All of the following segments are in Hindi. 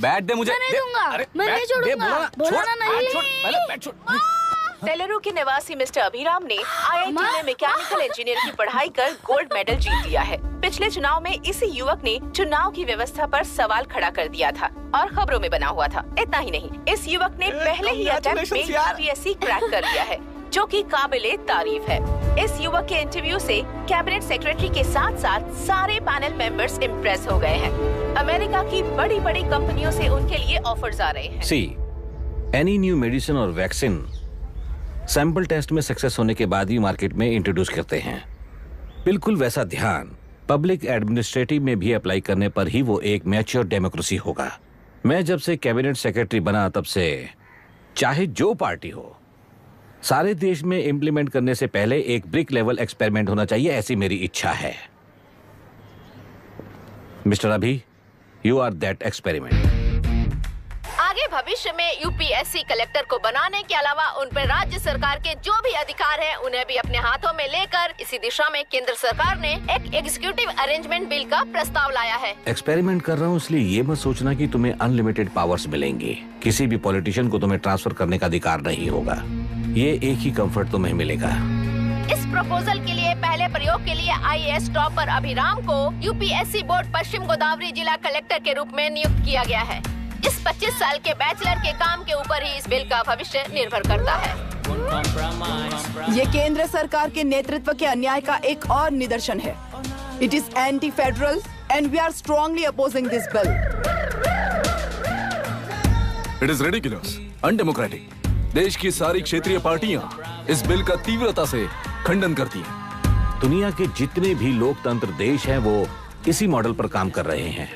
बैट दे मुझे। मैं नहीं दूंगा, अरे मैं नहीं छोड़ूंगा, बोला ना नहीं। पहले बैट छोड़। सेलेरू के निवासी मिस्टर अभिराम ने आईआईटी में मैकेनिकल इंजीनियर की पढ़ाई कर गोल्ड मेडल जीत लिया है। पिछले चुनाव में इसी युवक ने चुनाव की व्यवस्था पर सवाल खड़ा कर दिया था और खबरों में बना हुआ था। इतना ही नहीं, इस युवक ने पहले ही अटेम्प्ट में यूपीएससी क्रैक कर लिया है, जो कि काबिले तारीफ है। इस युवक के इंटरव्यू से कैबिनेट सेक्रेटरी के साथ साथ सारे पैनल मेंबर्स इम्प्रेस हो गए हैं। अमेरिका की बड़ी बड़ी कंपनियों से उनके लिए ऑफर्स आ रहे हैं। सी एनी न्यू मेडिसिन और वैक्सीन सैंपल टेस्ट में सक्सेस होने के बाद ही मार्केट में इंट्रोड्यूस करते हैं। बिल्कुल वैसा ध्यान पब्लिक एडमिनिस्ट्रेटिव में भी अप्लाई करने पर ही वो एक मैच्योर डेमोक्रेसी होगा। मैं जब से कैबिनेट सेक्रेटरी बना तब से चाहे जो पार्टी हो, सारे देश में इंप्लीमेंट करने से पहले एक ब्रिक लेवल एक्सपेरिमेंट होना चाहिए, ऐसी मेरी इच्छा है। मिस्टर अभी, यू आर दैट एक्सपेरिमेंट। आगे भविष्य में यूपीएससी कलेक्टर को बनाने के अलावा उन पर राज्य सरकार के जो भी अधिकार हैं, उन्हें भी अपने हाथों में लेकर इसी दिशा में केंद्र सरकार ने एक एग्जीक्यूटिव अरेंजमेंट बिल का प्रस्ताव लाया है। एक्सपेरिमेंट कर रहा हूँ इसलिए ये मत सोचना कि तुम्हें अनलिमिटेड पावर्स मिलेंगे। किसी भी पॉलिटिशियन को तुम्हें ट्रांसफर करने का अधिकार नहीं होगा। ये एक ही कंफर्ट तुम्हें मिलेगा। इस प्रपोजल के लिए पहले प्रयोग के लिए आईएएस टॉपर अभिराम को यूपीएससी बोर्ड पश्चिम गोदावरी जिला कलेक्टर के रूप में नियुक्त किया गया है। इस 25 साल के बैचलर के काम के ऊपर ही इस बिल का भविष्य निर्भर करता है। ये केंद्र सरकार के नेतृत्व के अन्याय का एक और निदर्शन है। It is anti federal and we are strongly opposing this bill. It is ridiculous, undemocratic. देश की सारी क्षेत्रीय पार्टियां इस बिल का तीव्रता से खंडन करती हैं। दुनिया के जितने भी लोकतंत्र देश हैं वो इसी मॉडल पर काम कर रहे हैं।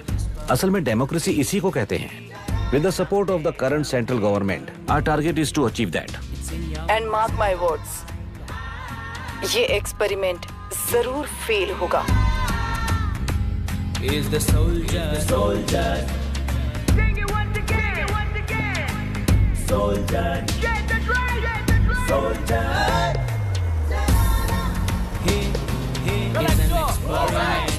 असल में डेमोक्रेसी इसी को कहते हैं। With the support of the current central government, our target is to achieve that. And mark my words, ये एक्सपेरिमेंट जरूर फेल होगा। Is the soldier, soldier. Sing it once again, once again. Soldier, get the drum, soldier. He is an experiment.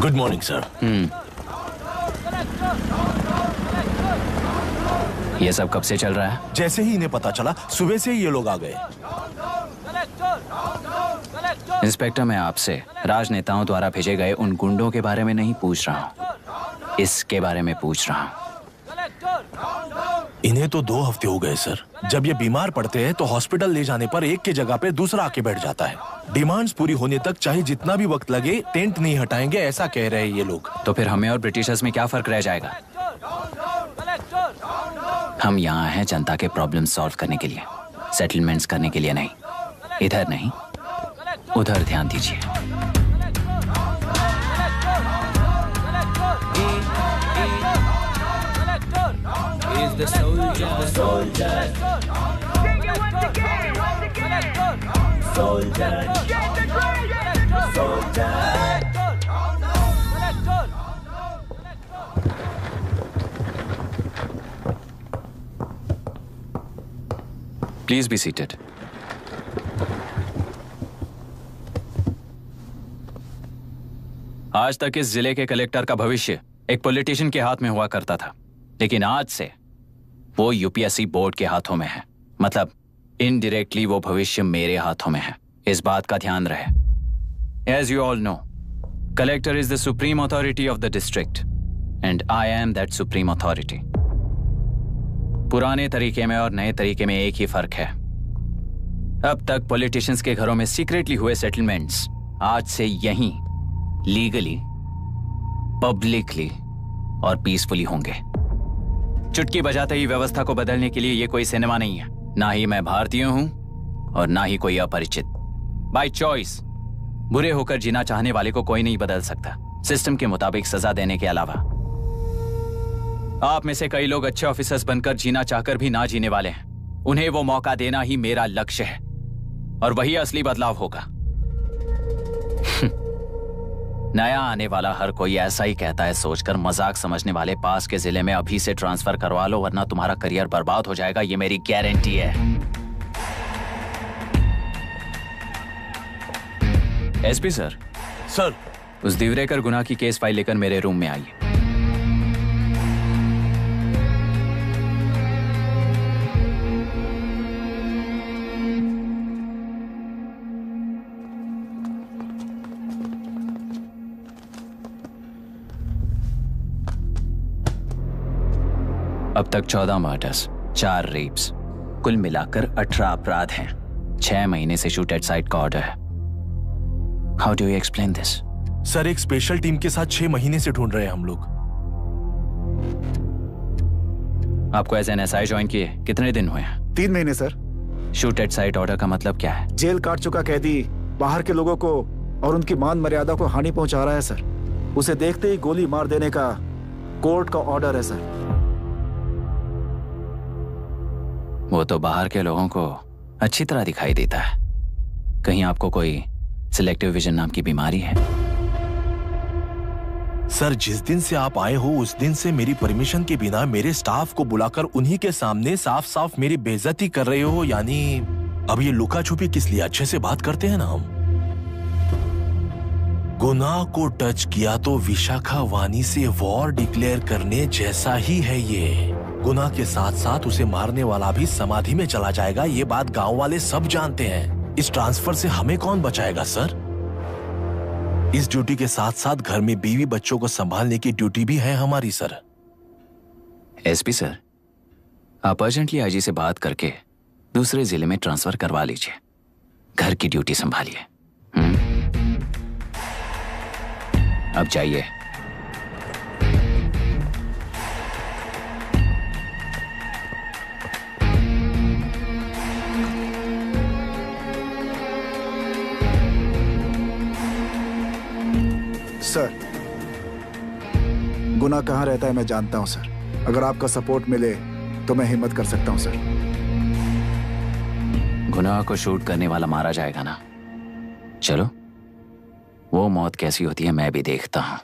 Good morning sir. ये सब कब से चल रहा है? जैसे ही इन्हें पता चला, सुबह से ही ये लोग आ गए। इंस्पेक्टर, मैं आपसे राजनेताओं द्वारा भेजे गए उन गुंडों के बारे में नहीं पूछ रहा हूँ, इसके बारे में पूछ रहा हूँ। इन्हें तो 2 हफ्ते हो गए सर। जब ये बीमार पड़ते हैं तो हॉस्पिटल ले जाने पर एक की जगह पे दूसरा आके बैठ जाता है। डिमांड्स पूरी होने तक चाहे जितना भी वक्त लगे, टेंट नहीं हटाएंगे, ऐसा कह रहे हैं ये लोग। तो फिर हमें और ब्रिटिशर्स में क्या फर्क रह जाएगा? हम यहाँ हैं जनता के प्रॉब्लम सॉल्व करने के लिए, सेटलमेंट्स करने के लिए नहीं। इधर नहीं, उधर ध्यान दीजिए। Is the soldier, soldier. Sing it once again, once again. Soldier, get the drum, soldier. Please be seated. आज तक इस जिले के कलेक्टर का भविष्य एक पॉलिटिशियन के हाथ में हुआ करता था, लेकिन आज से वो यूपीएससी बोर्ड के हाथों में है। मतलब इनडायरेक्टली वो भविष्य मेरे हाथों में है। इस बात का ध्यान रहे। As you all know, collector is the supreme authority of the district and I am that supreme authority. पुराने तरीके में और नए तरीके में एक ही फर्क है। अब तक पॉलिटिशियंस के घरों में सीक्रेटली हुए सेटलमेंट्स आज से यहीं लीगली, पब्लिकली और पीसफुली होंगे। चुटकी बजाते ही व्यवस्था को बदलने के लिए ये कोई सिनेमा नहीं है। ना ही मैं भारतीय हूं और ना ही कोई अपरिचित। बाय चॉइस बुरे होकर जीना चाहने वाले को कोई नहीं बदल सकता, सिस्टम के मुताबिक सजा देने के अलावा। आप में से कई लोग अच्छे ऑफिसर्स बनकर जीना चाहकर भी ना जीने वाले हैं। उन्हें वो मौका देना ही मेरा लक्ष्य है और वही असली बदलाव होगा। नया आने वाला हर कोई ऐसा ही कहता है सोचकर मजाक समझने वाले पास के जिले में अभी से ट्रांसफर करवा लो वरना तुम्हारा करियर बर्बाद हो जाएगा, ये मेरी गारंटी है। SP sir. सर। उस दिवरेकर गुना की केस फाइल लेकर मेरे रूम में आइए। अब तक 14 मर्डर्स, 4 रेप्स, कुल मिलाकर 18 अपराध हैं। 6 महीने से शूट एट साइट का ऑर्डर है। How do you explain this? Sir, एक स्पेशल टीम के साथ 6 महीने से ढूंढ रहे हैं हम लोग। आपको एज एन एसआई ज्वाइन किए कितने दिन हुए हैं? 3 महीने sir. Shoot at site order का मतलब क्या है? जेल काट चुका कैदी बाहर के लोगों को और उनकी मान मर्यादा को हानि पहुंचा रहा है सर। उसे देखते ही गोली मार देने का कोर्ट का ऑर्डर है सर। वो तो बाहर के लोगों को अच्छी तरह दिखाई देता है। कहीं आपको कोई सिलेक्टिव विजन नाम की बीमारी है? सर, जिस दिन से आप आए हो उस दिन से मेरी परमिशन के बिना मेरे स्टाफ को बुलाकर उन्हीं के सामने साफ साफ मेरी बेइज्जती कर रहे हो। यानी अब ये लुका छुपी किस लिए? अच्छे से बात करते हैं ना हम। गुनाह को टच किया तो विशाखा वानी से वॉर डिक्लेयर करने जैसा ही है ये। गुनाह के साथ साथ उसे मारने वाला भी समाधि में चला जाएगा, ये बात गांव वाले सब जानते हैं। इस ट्रांसफर से हमें कौन बचाएगा सर? इस ड्यूटी के साथ साथ घर में बीवी बच्चों को संभालने की ड्यूटी भी है हमारी सर। एसपी सर, आप अर्जेंटली आईजी से बात करके दूसरे जिले में ट्रांसफर करवा लीजिए। घर की ड्यूटी संभालिए। अब जाइए। सर, गुना कहाँ रहता है मैं जानता हूं सर। अगर आपका सपोर्ट मिले तो मैं हिम्मत कर सकता हूं सर। गुनाह को शूट करने वाला मारा जाएगा ना? चलो, वो मौत कैसी होती है मैं भी देखता हूं।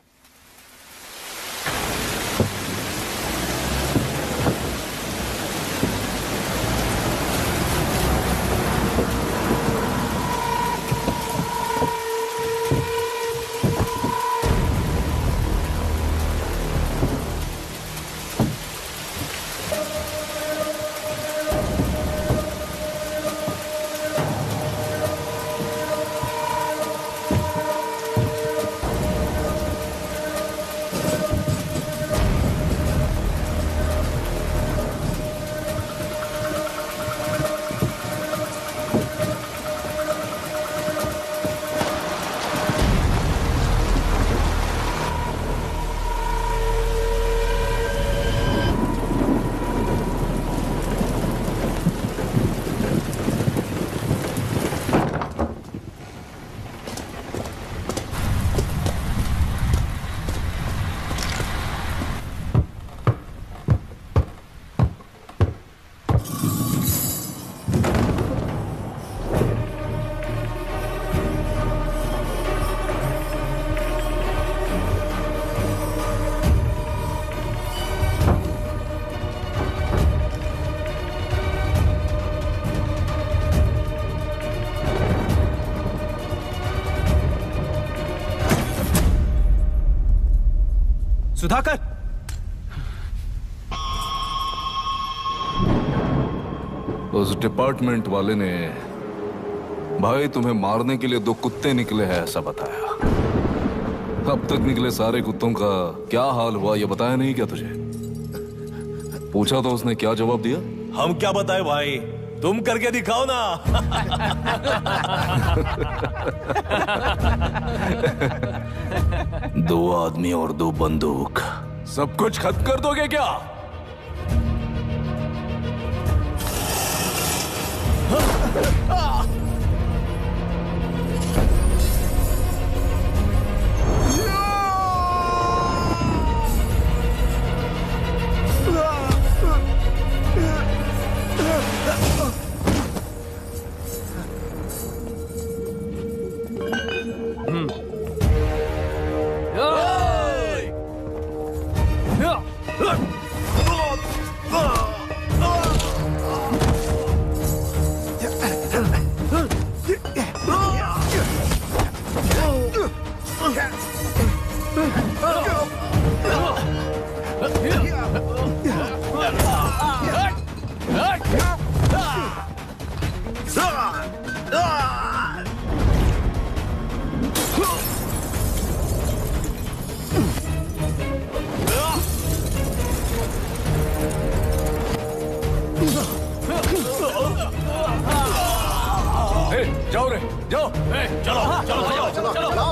सुधाकर, उस डिपार्टमेंट वाले ने भाई तुम्हें मारने के लिए 2 कुत्ते निकले हैं ऐसा बताया। अब तक निकले सारे कुत्तों का क्या हाल हुआ ये बताया नहीं क्या तुझे? पूछा तो उसने क्या जवाब दिया? हम क्या बताए भाई, तुम करके दिखाओ ना। 2 आदमी और 2 बंदूक, सब कुछ खत्म कर दोगे क्या? जाओ रे जाओ। चलो चलो चलो चलो चलो।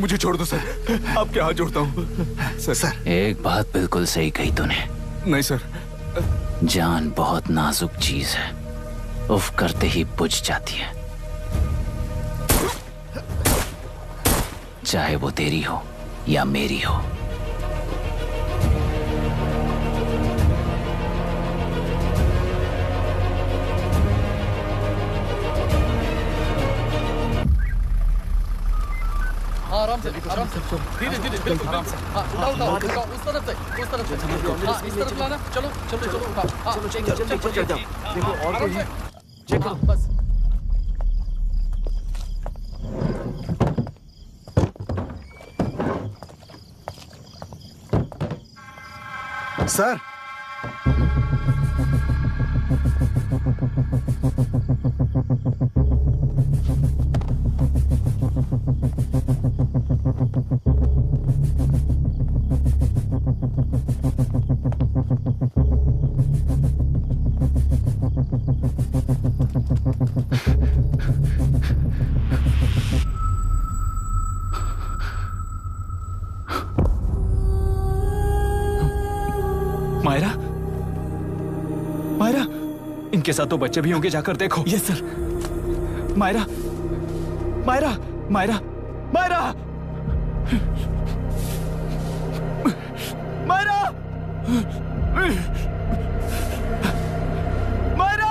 मुझे छोड़ दो सर, आपके हाथ जोड़ता हूँ सर। एक बात बिल्कुल सही कही तूने। नहीं सर। जान बहुत नाजुक चीज है, उफ करते ही बुझ जाती है, चाहे वो तेरी हो या मेरी हो। आराम से धीरे धीरे बिल्कुल आराम से। हाँ उठाओ उस तरफ से हाँ इस तरफ लाना। चलो चलो चलो उठाओ। हाँ चलो चेक देखो और कोई चेक करो बस। सर मायरा, मायरा, इनके साथ तो बच्चे भी होंगे, जाकर देखो। Yes sir. Myra, Myra, Myra, Myra, Myra, Myra,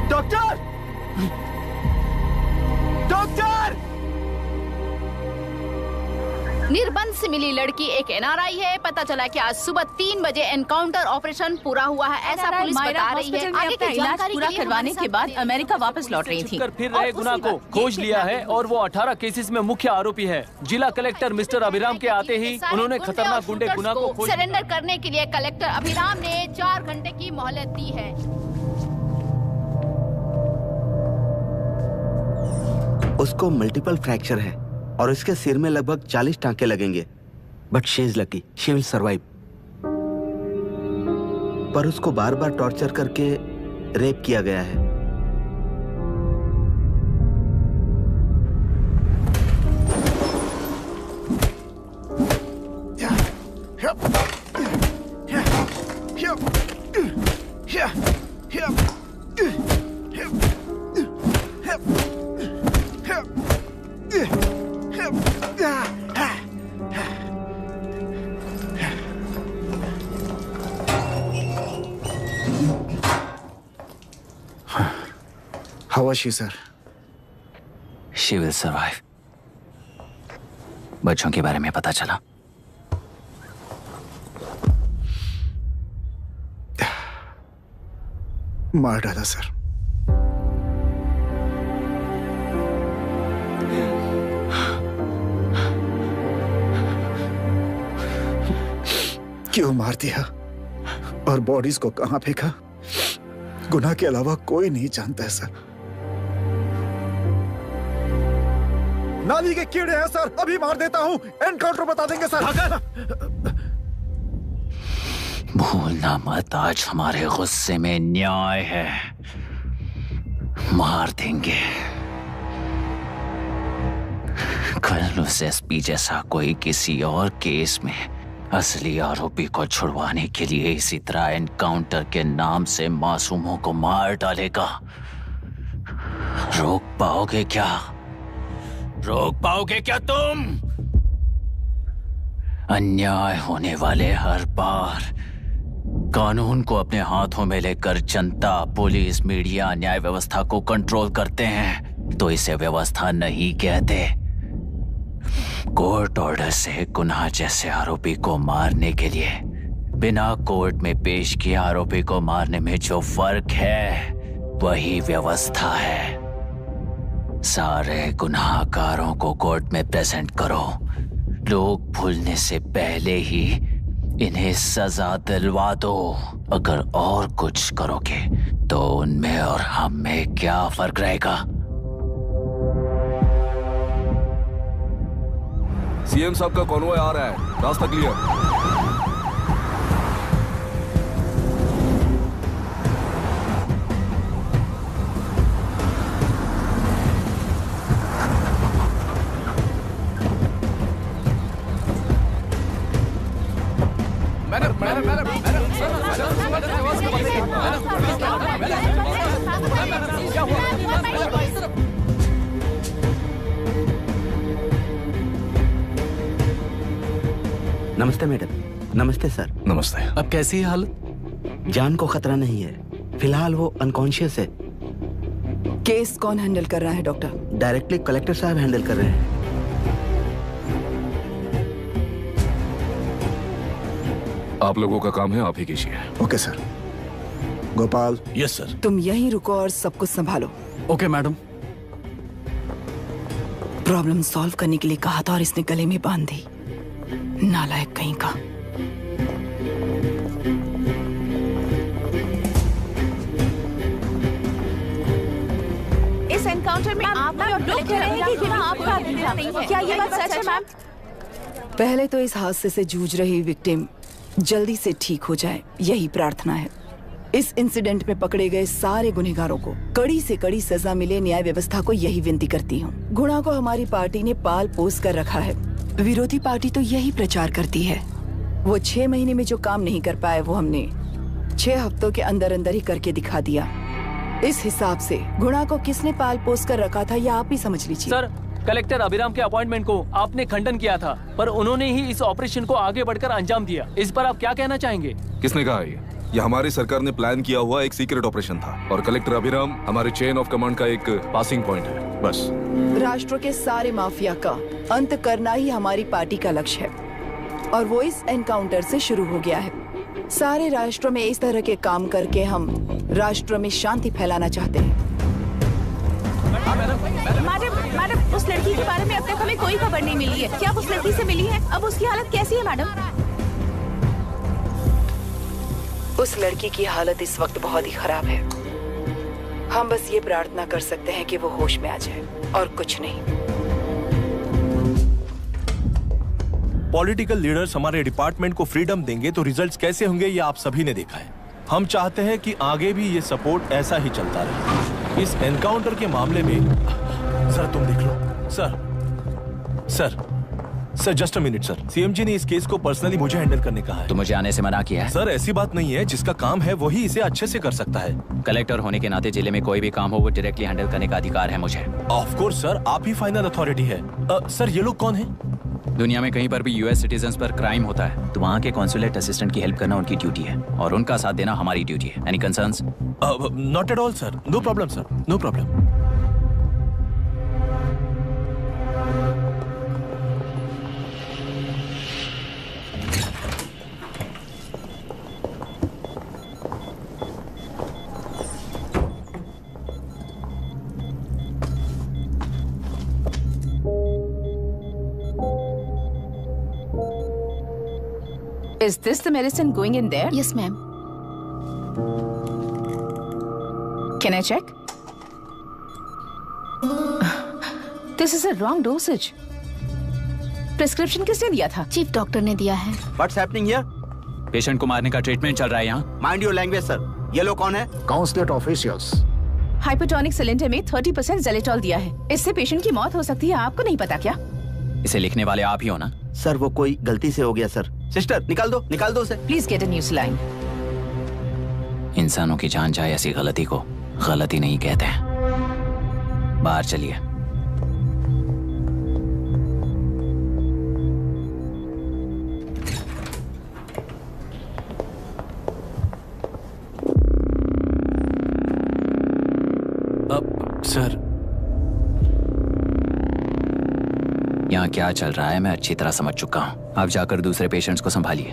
doctor, doctor! निर्बंध से मिली लड़की एक एनआरआई है। पता चला कि आज सुबह 3 बजे एनकाउंटर ऑपरेशन पूरा हुआ है, ऐसा पुलिस बता रही है। आगे का इलाज पूरा करवाने के बाद अमेरिका वापस लौट रही थी। फिर रहे गुना को खोज लिया है और वो 18 केसेस में मुख्य आरोपी है। जिला कलेक्टर मिस्टर अभिराम के आते ही उन्होंने खतरनाक गुंडे गुना को सरेंडर करने के लिए कलेक्टर अभिराम ने 4 घंटे की मोहलत दी है। उसको मल्टीपल फ्रैक्चर है और उसके सिर में लगभग 40 टांके लगेंगे, but she is lucky, she will survive. पर उसको बार बार टॉर्चर करके रेप किया गया है। How was she, sir? She will survive. बच्चों के बारे में पता चला? मार डाला सर। क्यों मार दिया और बॉडीज को कहां फेंका, गुनाह के अलावा कोई नहीं जानता है सर। नाली के कीड़े हैं सर, अभी मार देता हूं, एनकाउंटर बता देंगे सर। भूलना मत, आज हमारे गुस्से में न्याय है, मार देंगे। कल उस एसपी जैसा कोई किसी और केस में असली आरोपी को छुड़वाने के लिए इसी तरह एनकाउंटर के नाम से मासूमों को मार डालेगा। रोक पाओगे क्या? रोक पाओगे क्या तुम? अन्याय होने वाले हर बार कानून को अपने हाथों में लेकर जनता, पुलिस, मीडिया, न्याय व्यवस्था को कंट्रोल करते हैं तो इसे व्यवस्था नहीं कहते। कोर्ट ऑर्डर से गुनाह जैसे आरोपी को मारने के लिए बिना कोर्ट में पेश किए आरोपी को मारने में जो फर्क है वही व्यवस्था है। सारे गुनाहगारों को कोर्ट में प्रेजेंट करो, लोग भूलने से पहले ही इन्हें सजा दिलवा दो। अगर और कुछ करोगे तो उनमें और हम में क्या फर्क रहेगा? सीएम साहब का कॉन्वॉय आ रहा है, रास्ता क्लियर। नमस्ते मैडम। नमस्ते सर। नमस्ते। अब कैसी है हालत? जान को खतरा नहीं है, फिलहाल वो अनकॉन्शियस है। केस कौन हैंडल कर रहा है डॉक्टर? डायरेक्टली कलेक्टर साहब हैंडल कर रहे हैं। आप लोगों का काम है, आप ही कीजिए। Okay sir. Gopal. Yes sir. तुम यहीं रुको और सब कुछ संभालो। Okay madam. प्रॉब्लम सॉल्व करने के लिए कहा था और इसने गले में बांध दी, नालायक कहीं का। इस एनकाउंटर में आप लोग कह रहे हैं कि गुनाह आपका नहीं है, क्या ये बात सच है मैम? पहले तो इस हादसे से जूझ रही विक्टिम जल्दी से ठीक हो जाए, यही प्रार्थना है। इस इंसिडेंट में पकड़े गए सारे गुनहगारों को कड़ी से कड़ी सजा मिले, न्याय व्यवस्था को यही विनती करती हूँ। गुनाह को हमारी पार्टी ने पाल पोस कर रखा है, विरोधी पार्टी तो यही प्रचार करती है। वो 6 महीने में जो काम नहीं कर पाए वो हमने 6 हफ्तों के अंदर अंदर ही करके दिखा दिया। इस हिसाब से गुनाह को किसने पाल पोस कर रखा था, यह आप ही समझ लीजिए। सर, कलेक्टर अभिराम के अपॉइंटमेंट को आपने खंडन किया था, पर उन्होंने ही इस ऑपरेशन को आगे बढ़कर अंजाम दिया। इस पर आप क्या कहना चाहेंगे? किसने कहा ये हमारी सरकार ने प्लान किया हुआ एक सीक्रेट ऑपरेशन था और कलेक्टर अभिराम हमारे चेन ऑफ कमांड का एक पासिंग पॉइंट है, बस। राष्ट्र के सारे माफिया का अंत करना ही हमारी पार्टी का लक्ष्य है और वो इस एनकाउंटर से शुरू हो गया है। सारे राष्ट्रों में इस तरह के काम करके हम राष्ट्र में शांति फैलाना चाहते हैं। मैडम, उस लड़की के बारे में अब तक हमें कोई खबर नहीं मिली है। क्या उस लड़की से मिली है? अब उसकी हालत कैसी है मैडम? उस लड़की की हालत इस वक्त बहुत ही खराब है। हम बस ये प्रार्थना कर सकते हैं कि वो होश में आ जाए और कुछ नहीं। पॉलिटिकल लीडर्स हमारे डिपार्टमेंट को फ्रीडम देंगे तो रिजल्ट्स कैसे होंगे ये आप सभी ने देखा है। हम चाहते हैं कि आगे भी ये सपोर्ट ऐसा ही चलता रहे। इस एनकाउंटर के मामले में सर तुम देख लो। Sir just a minute sir. CMG ने इस केस को पर्सनली मुझे हैंडल करने कहा है। तो मुझे आने से मना किया है? सर ऐसी बात नहीं है, जिसका काम है वही इसे अच्छे से कर सकता है। कलेक्टर होने के नाते जिले में कोई भी काम हो वो डायरेक्टली हैंडल करने का अधिकार है मुझे। ऑफ कोर्स सर, आप ही फाइनल अथॉरिटी है। सर ये लोग कौन है? दुनिया में कहीं पर भी यूएस सिटीजन्स पर क्राइम होता है तो वहाँ के कॉन्सुलेट असिस्टेंट की हेल्प करना उनकी ड्यूटी है और उनका साथ देना हमारी ड्यूटी है। Any concerns? Not at all sir, no problem sir, no problem. Is this the medicine going in there? Yes, ma'am. Can I check? This is a wrong dosage. Prescription किसने दिया था? चीफ डॉक्टर ने दिया है। What's happening here? पेशेंट को मारने का ट्रीटमेंट चल रहा है यहाँ। Mind your language, sir. ये लोग कौन है? Consulate officials. हाइपोटोनिक सिलेंडर में 30% जेलेटॉल दिया है। इससे पेशेंट की मौत हो सकती है। आपको नहीं पता क्या? इसे लिखने वाले आप ही हो ना? सर वो कोई गलती से हो गया सर। सिस्टर निकाल दो उसे। Please get a new saline. इंसानों की जान जाए ऐसी गलती को गलती नहीं कहते हैं। बाहर चलिए। सर यहाँ क्या चल रहा है मैं अच्छी तरह समझ चुका हूँ। आप जाकर दूसरे पेशेंट्स को संभालिए।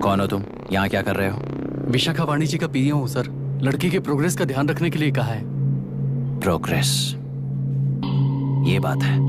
कौन हो तुम? यहाँ क्या कर रहे हो? विशाखा वाणी जी का पीए हूँ सर। लड़की के प्रोग्रेस का ध्यान रखने के लिए कहा है। प्रोग्रेस, ये बात है।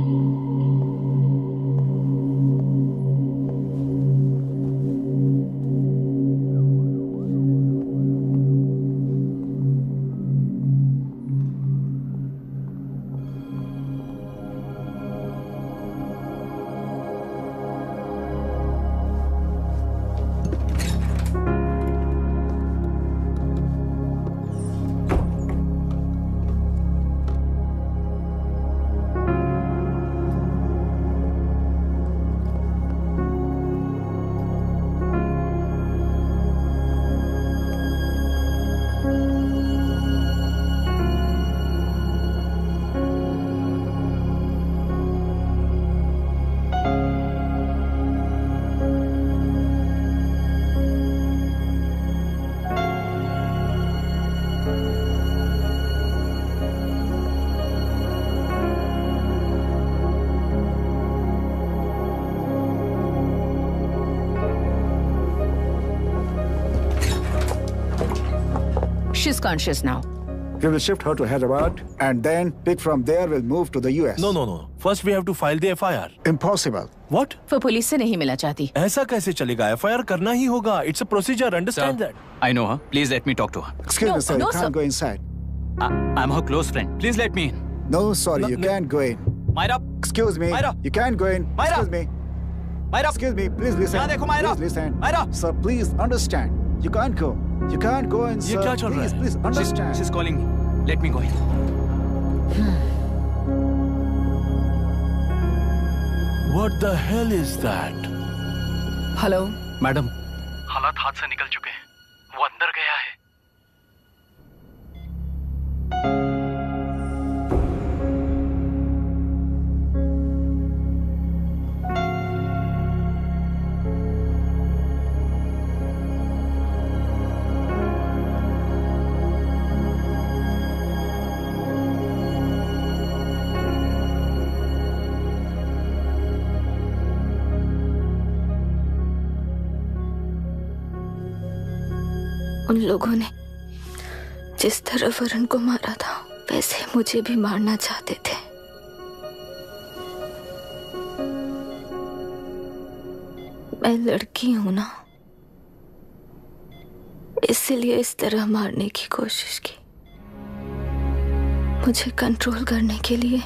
She's conscious now. We will shift her to Hyderabad and then pick from there. We'll move to the US. No. First we have to file the FIR. Impossible. What? वो पुलिस से नहीं मिलना चाहती। ऐसा कैसे चलेगा? FIR करना ही होगा. It's a procedure. Understand that? I know her. Please let me talk to her. Excuse me, sir. no, You can't sir. go inside. I'm her close friend. Please let me in. No, sorry. You can't go in. Myra. Excuse me. Myra. You can't go in. Myra. Excuse me. Myra. Excuse me. Please listen. यहाँ देखो Myra. Please listen. Myra. Sir, please understand. You can't go. You can't go in, sir. ये क्या चल रहा है? Please understand. She's calling me. Let me go in. What the hell is that? Hello madam, हालात हाथ से निकल चुके हैं। वो अंदर गया है। उन लोगों ने जिस तरह वरुण को मारा था वैसे मुझे भी मारना चाहते थे। मैं लड़की हूं ना, इसलिए इस तरह मारने की कोशिश की। मुझे कंट्रोल करने के लिए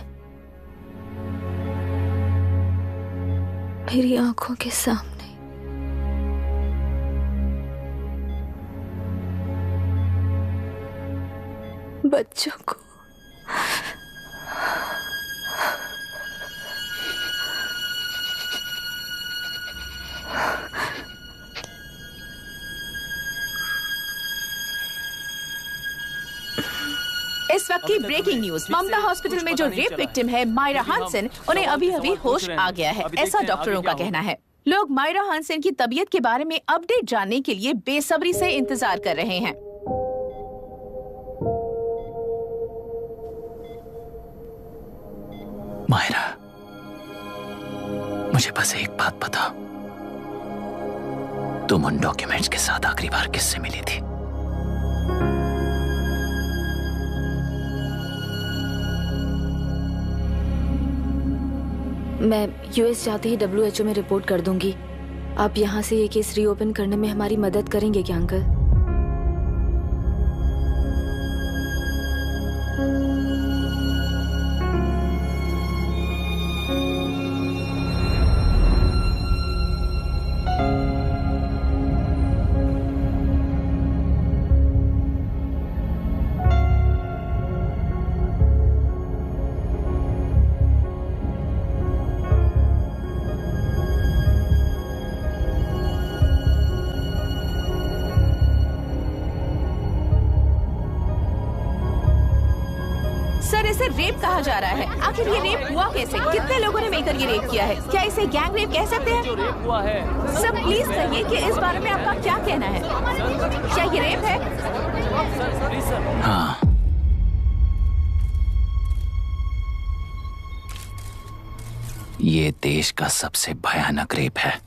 मेरी आंखों के सामने। बच्चों को इस वक्त की ब्रेकिंग न्यूज। ममता हॉस्पिटल में जो रेप विक्टिम है मायरा हानसन, उन्हें अभी अभी होश आ गया है, ऐसा डॉक्टरों का कहना है। लोग मायरा हानसन की तबीयत के बारे में अपडेट जानने के लिए बेसब्री से इंतजार कर रहे हैं। मायरा, मुझे बस एक बात बता, तुम उन डॉक्यूमेंट्स के साथ आखिरी बार किससे मिली थी? मैं यूएस जाते ही WHO में रिपोर्ट कर दूंगी। आप यहाँ से ये केस रीओपन करने में हमारी मदद करेंगे क्या अंकल? सर, इसे रेप कहा जा रहा है। आखिर ये रेप हुआ कैसे? कितने लोगों ने मिलकर ये रेप किया है? क्या इसे गैंग रेप कह सकते हैं? जो रेप हुआ है। सर प्लीज कहिए कि इस बारे में आपका क्या कहना है? क्या ये रेप है? Sir please sir. हाँ, ये देश का सबसे भयानक रेप है।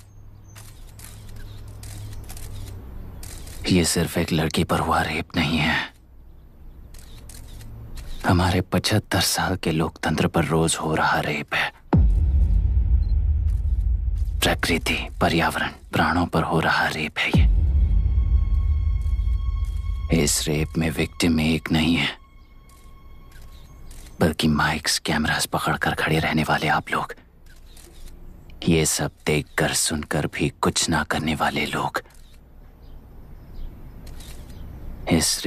ये सिर्फ एक लड़की पर हुआ रेप नहीं है, हमारे 75 साल के लोकतंत्र पर रोज हो रहा रेप है। प्रकृति, पर्यावरण, प्राणों पर हो रहा रेप है ये। इस रेप में विक्टिम एक नहीं है, बल्कि माइक्स, कैमरास पकड़कर खड़े रहने वाले आप लोग, ये सब देखकर सुनकर भी कुछ ना करने वाले लोग। इस